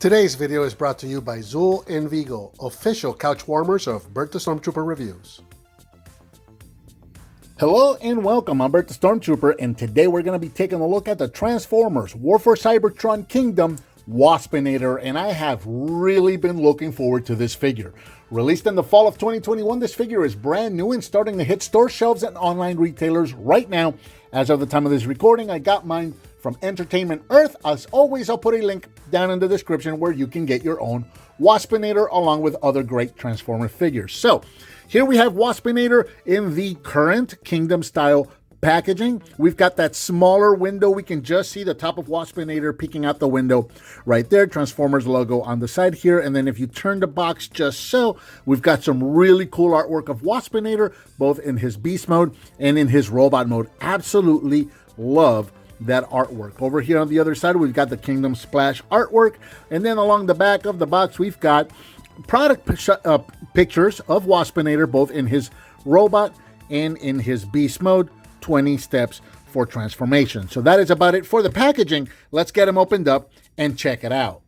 Today's video is brought to you by Zool and Vigo, official couch warmers of Bert the Stormtrooper Reviews. Hello and welcome, I'm Bert the Stormtrooper, and today we're going to be taking a look at the Transformers War for Cybertron Kingdom WASPINATOR, and I have really been looking forward to this figure. Released in the fall of 2021, this figure is brand new and starting to hit store shelves and online retailers right now. As of the time of this recording, I got mine from Entertainment Earth. As always, I'll put a link down in the description where you can get your own WASPINATOR along with other great Transformer figures. So here we have WASPINATOR in the current Kingdom style packaging. We've got that smaller window. We can just see the top of WASPINATOR peeking out the window right there. Transformers logo on the side here. And then if you turn the box just so, we've got some really cool artwork of WASPINATOR, both in his beast mode and in his robot mode. Absolutely love that artwork. Over here on the other side, we've got the Kingdom Splash artwork. And then along the back of the box, we've got product pictures of WASPINATOR, both in his robot and in his beast mode. 20 steps for transformation. So that is about it for the packaging. Let's get them opened up and check it out.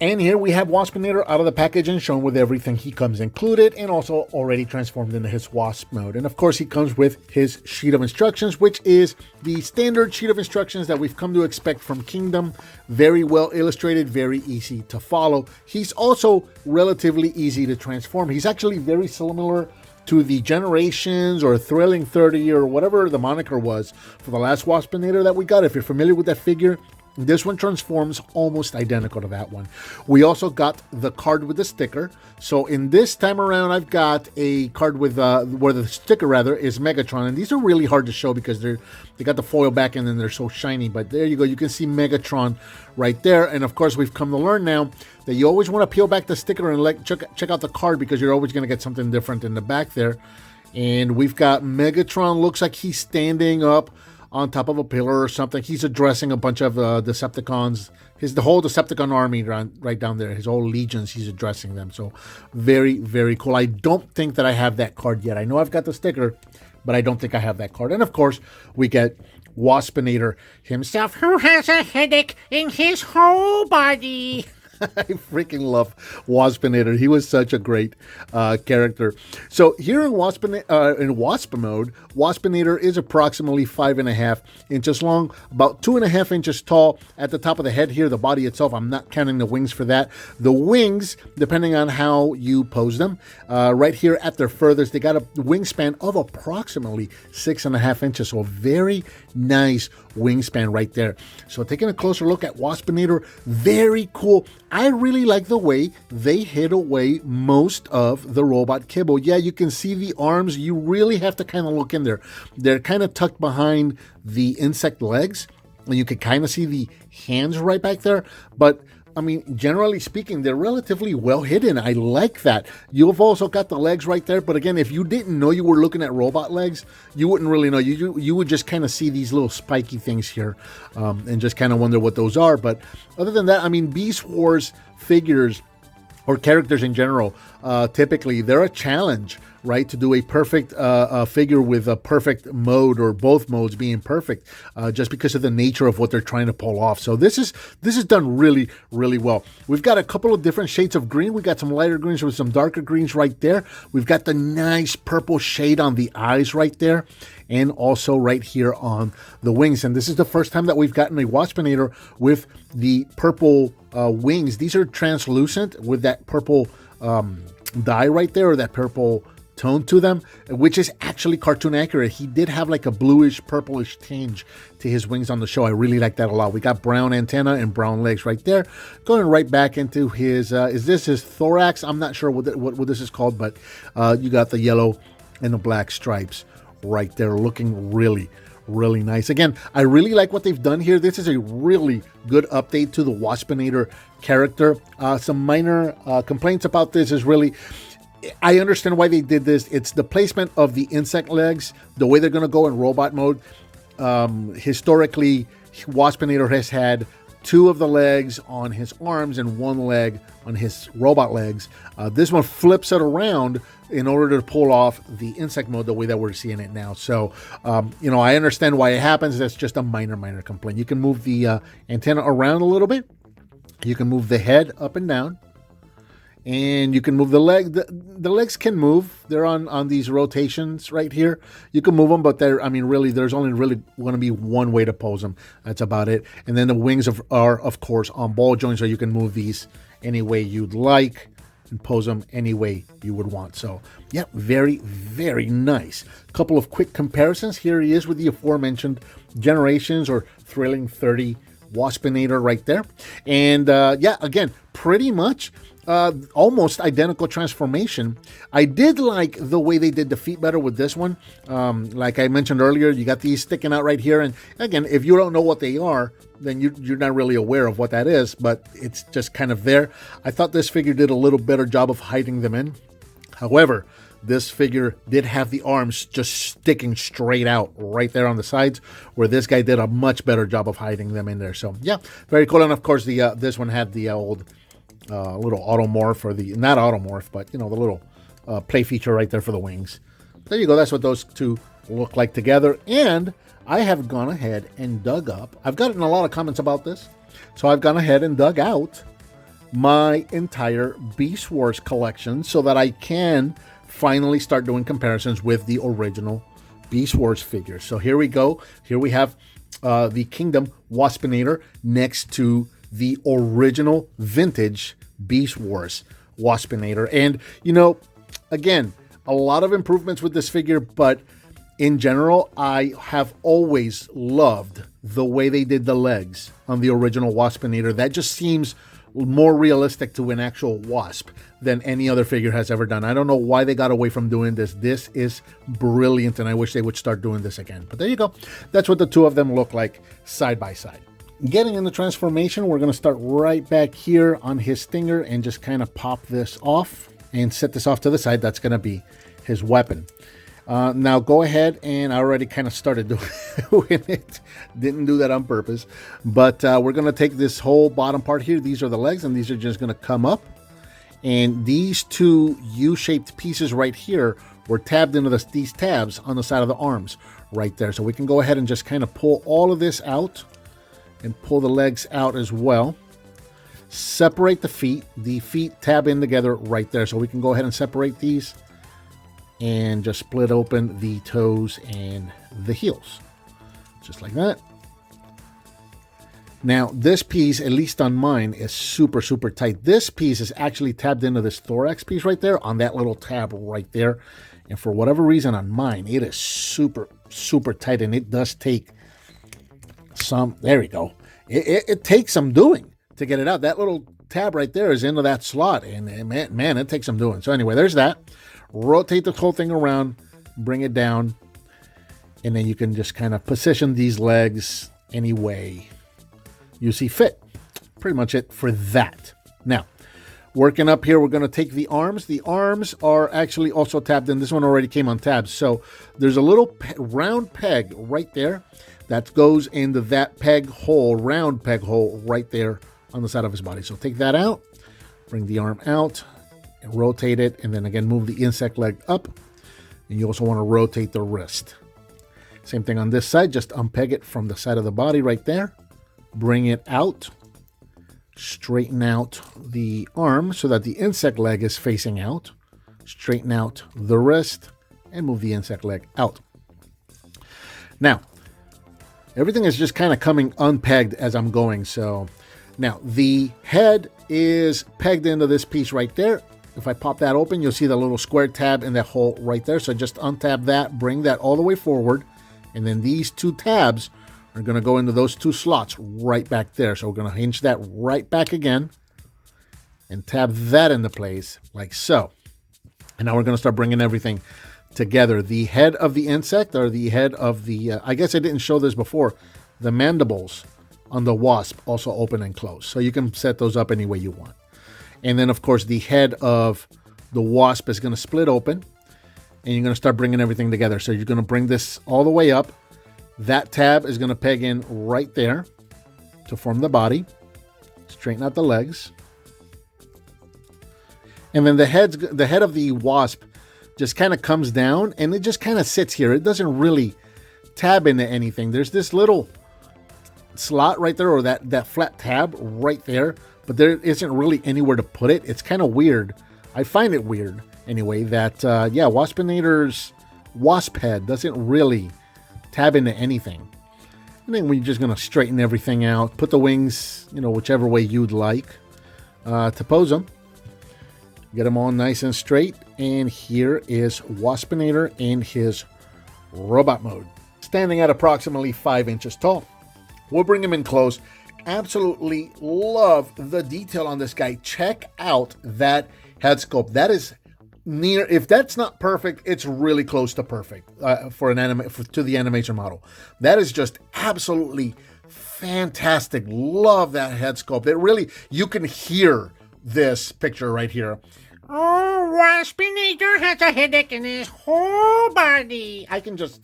And here we have WASPINATOR out of the packaging, shown with everything he comes included, and also already transformed into his WASP mode. And of course, he comes with his sheet of instructions, which is the standard sheet of instructions that we've come to expect from Kingdom. Very well illustrated, very easy to follow. He's also relatively easy to transform. He's actually very similar to the Generations or Thrilling 30 or whatever the moniker was for the last WASPINATOR that we got. If you're familiar with that figure, this one transforms almost identical to that one. We also got the card with the sticker. So in this time around, I've got a card with where the sticker rather is Megatron, and these are really hard to show because they got the foil back and then they're so shiny. But there you go, you can see Megatron right there. And of course, we've come to learn now that you always want to peel back the sticker and check out the card, because you're always going to get something different in the back there. And we've got Megatron. Looks like he's standing up on top of a pillar or something. He's addressing a bunch of Decepticons. The whole Decepticon army right down there. His whole legions, he's addressing them. So very, very cool. I don't think that I have that card yet. I know I've got the sticker, but I don't think I have that card. And of course, we get WASPINATOR himself, who has a headache in his whole body. I freaking love WASPINATOR. He was such a great character. So here in Wasp mode, WASPINATOR is approximately 5.5 inches long, about 2.5 inches tall at the top of the head here. The body itself, I'm not counting the wings for that. The wings, depending on how you pose them, right here at their furthest, they got a wingspan of approximately 6.5 inches. So a very nice wingspan right there. So taking a closer look at WASPINATOR, very cool. I really like the way they hid away most of the robot kibble. Yeah, you can see the arms. You really have to kind of look in there. They're kind of tucked behind the insect legs, and you can kind of see the hands right back there. But I mean, generally speaking, they're relatively well hidden. I like that. You've also got the legs right there. But again, if you didn't know you were looking at robot legs, you wouldn't really know. You would just kind of see these little spiky things here and just kind of wonder what those are. But other than that, I mean, Beast Wars figures or characters in general, typically they're a challenge, right? To do a perfect figure with a perfect mode or both modes being perfect, just because of the nature of what they're trying to pull off. So this is done really, really well. We've got a couple of different shades of green. We got some lighter greens with some darker greens right there. We've got the nice purple shade on the eyes right there, and also right here on the wings. And this is the first time that we've gotten a WASPINATOR with the purple wings. These are translucent with that purple dye right there, or that purple tone to them, which is actually cartoon accurate. He did have like a bluish purplish tinge to his wings on the show. I really like that a lot. We got brown antenna and brown legs right there. Going right back into his is this his thorax? I'm not sure what this is called, but you got the yellow and the black stripes right there, looking really, really nice. Again, I really like what they've done here. This is a really good update to the WASPINATOR character. Some minor complaints about this is really I understand why they did this. It's the placement of the insect legs, the way they're going to go in robot mode. Historically, Waspinator has had 2 of the legs on his arms and 1 leg on his robot legs. This one flips it around in order to pull off the insect mode the way that we're seeing it now. So, I understand why it happens. That's just a minor complaint. You can move the antenna around a little bit. You can move the head up and down. And you can move the leg. The legs can move. They're on these rotations right here. You can move them, but really, there's only really going to be one way to pose them. That's about it. And then the wings are, of course, on ball joints, so you can move these any way you'd like and pose them any way you would want. So, yeah, very, very nice. A couple of quick comparisons. Here he is with the aforementioned Generations or Thrilling 30 Waspinator right there. And, again, pretty much almost identical transformation. I did like the way they did the feet better with this one. Like I mentioned earlier, you got these sticking out right here. And again, if you don't know what they are, then you're not really aware of what that is, but it's just kind of there. I thought this figure did a little better job of hiding them in. However, this figure did have the arms just sticking straight out right there on the sides, where this guy did a much better job of hiding them in there. So yeah, very cool. And of course, this one had the old little automorph, or not automorph, but the little play feature right there for the wings. There you go. That's what those two look like together. And I have gone ahead and dug up. I've gotten a lot of comments about this, so I've gone ahead and dug out my entire Beast Wars collection so that I can finally start doing comparisons with the original Beast Wars figures. So here we go. Here we have the Kingdom Waspinator next to the original vintage Beast Wars Waspinator. And, again, a lot of improvements with this figure, but in general, I have always loved the way they did the legs on the original Waspinator. That just seems more realistic to an actual wasp than any other figure has ever done. I don't know why they got away from doing this. This is brilliant, and I wish they would start doing this again. But there you go. That's what the two of them look like side by side. Getting in the transformation, we're going to start right back here on his stinger and just kind of pop this off and set this off to the side. That's going to be his weapon. Now go ahead, and I already kind of started doing it. Didn't do that on purpose, but we're going to take this whole bottom part here. These are the legs, and these are just going to come up. And these two U-shaped pieces right here were tabbed into these tabs on the side of the arms right there. So we can go ahead and just kind of pull all of this out and pull the legs out as well. Separate the feet. The feet tab in together right there. So we can go ahead and separate these and just split open the toes and the heels. Just like that. Now, this piece, at least on mine, is super, super tight. This piece is actually tabbed into this thorax piece right there on that little tab right there. And for whatever reason on mine, it is super, super tight. And it does take some, there we go. It takes some doing to get it out. That little tab right there is into that slot. And man, it takes some doing. So anyway, there's that. Rotate the whole thing around, bring it down, and then you can just kind of position these legs any way you see fit. Pretty much it for that. Now, working up here, we're going to take the arms. The arms are actually also tabbed in. This one already came on tabs. So there's a little round peg right there that goes into that peg hole, round peg hole right there on the side of his body. So take that out, bring the arm out, and rotate it, and then again move the insect leg up. And you also want to rotate the wrist. Same thing on this side, just unpeg it from the side of the body right there. Bring it out. Straighten out the arm so that the insect leg is facing out. Straighten out the wrist and move the insect leg out. Now, everything is just kind of coming unpegged as I'm going. So now the head is pegged into this piece right there. If I pop that open, you'll see the little square tab in that hole right there. So just untab that, bring that all the way forward. And then these two tabs are going to go into those two slots right back there. So we're going to hinge that right back again and tab that into place like so. And now we're going to start bringing everything together. The head of the insect, or the head of the, I guess I didn't show this before, the mandibles on the wasp also open and close. So you can set those up any way you want. And then, of course, the head of the Wasp is going to split open, and you're going to start bringing everything together. So you're going to bring this all the way up. That tab is going to peg in right there to form the body. Straighten out the legs. And then the head of the Wasp just kind of comes down, and it just kind of sits here. It doesn't really tab into anything. There's this little slot right there, or that flat tab right there, but there isn't really anywhere to put it. It's kind of weird. I find it weird anyway that yeah, Waspinator's Wasp head doesn't really tab into anything. And then we're just going to straighten everything out, put the wings, you know, whichever way you'd like to pose them. Get them all nice and straight. And here is Waspinator in his robot mode. Standing at approximately 5 inches tall. We'll bring him in close. Absolutely love the detail on this guy. Check out that head sculpt. That is near, if that's not perfect, it's really close to perfect for the animation model. That is just absolutely fantastic. Love that head sculpt. It really, you can hear this picture right here. Oh, Waspinator has a headache in his whole body. I can just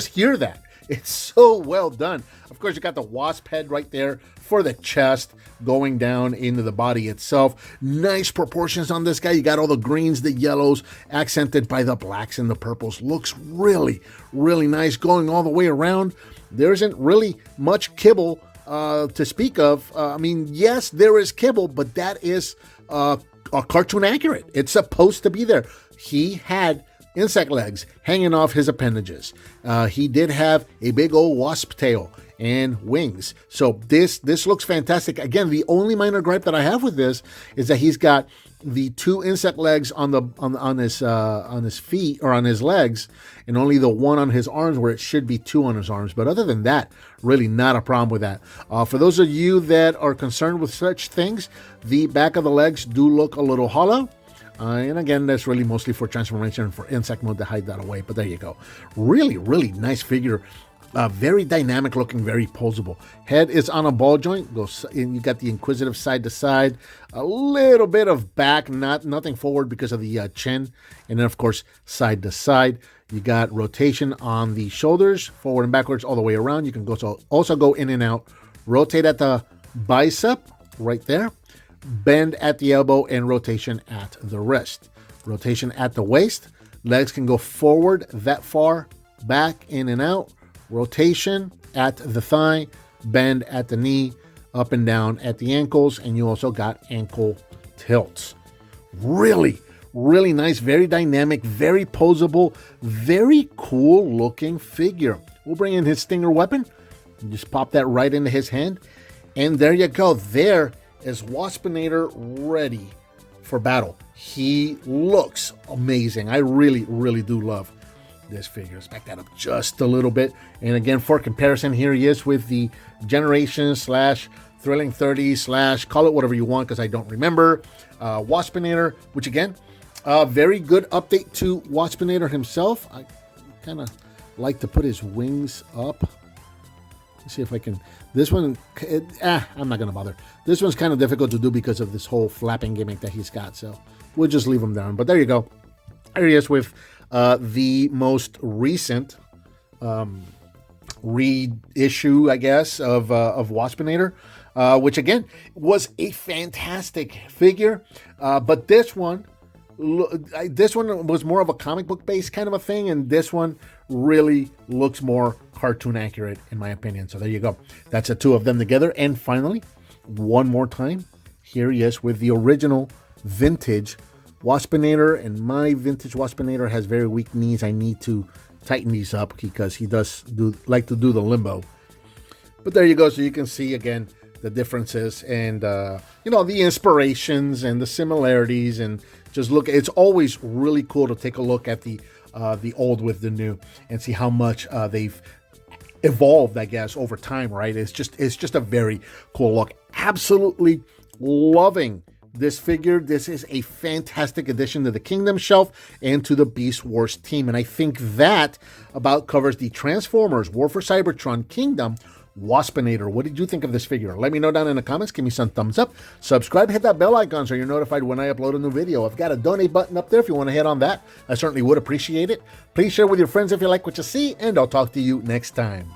hear that. It's so well done. Of course, you got the Wasp head right there for the chest going down into the body itself. Nice proportions on this guy. You got all the greens, the yellows, accented by the blacks and the purples. Looks really, really nice going all the way around. There isn't really much kibble to speak of. I mean, yes, there is kibble, but that is cartoon accurate. It's supposed to be there. He had insect legs hanging off his appendages. He did have a big old wasp tail and wings. So this looks fantastic. Again, the only minor gripe that I have with this is that he's got the 2 insect legs on his feet or on his legs, and only the 1 on his arms, where it should be 2 on his arms. But other than that, really not a problem with that. For those of you that are concerned with such things, the back of the legs do look a little hollow. And again, that's really mostly for transformation and for insect mode to hide that away. But there you go. Really, really nice figure. Very dynamic looking, very posable. Head is on a ball joint. Goes in. You got the inquisitive side to side. A little bit of back, nothing forward because of the chin. And then, of course, side to side. You got rotation on the shoulders, forward and backwards, all the way around. You can also go in and out. Rotate at the bicep, right there. Bend at the elbow, and rotation at the wrist. Rotation at the waist. Legs can go forward that far, back, in and out. Rotation at the thigh, bend at the knee, up and down at the ankles, and you also got ankle tilts. Really, really nice, very dynamic, very posable, very cool looking figure. We'll bring in his stinger weapon. Just pop that right into his hand. And there you go. There is Waspinator ready for battle. He looks amazing. I really, really do love this figure. Let's back that up just a little bit. And again, for comparison, here he is with the Generation / Thrilling 30 / call it whatever you want, because I don't remember, Waspinator, which again, very good update to Waspinator himself. I kind of like to put his wings up. Let's see if I can. This one, I'm not going to bother. This one's kind of difficult to do because of this whole flapping gimmick that he's got. So we'll just leave him down. But there you go. There he is with the most recent reissue, I guess, of Waspinator, which again was a fantastic figure. But this one was more of a comic book based kind of a thing, and this one really looks more cartoon accurate in my opinion. So there you go. That's the 2 of them together. And finally, one more time, here he is with the original vintage Waspinator, and my vintage Waspinator has very weak knees. I need to tighten these up because he does like to do the limbo. But there you go. So you can see again the differences and the inspirations and the similarities, and just look. It's always really cool to take a look at the old with the new and see how much they've evolved, I guess, over time. Right? It's just a very cool look. Absolutely loving this figure. This is a fantastic addition to the Kingdom shelf and to the Beast Wars team. And I think that about covers the Transformers War for Cybertron Kingdom WASPINATOR. What did you think of this figure? Let me know down in the comments. Give me some thumbs up. Subscribe, hit that bell icon so you're notified when I upload a new video. I've got a donate button up there if you want to hit on that. I certainly would appreciate it. Please share with your friends if you like what you see, and I'll talk to you next time.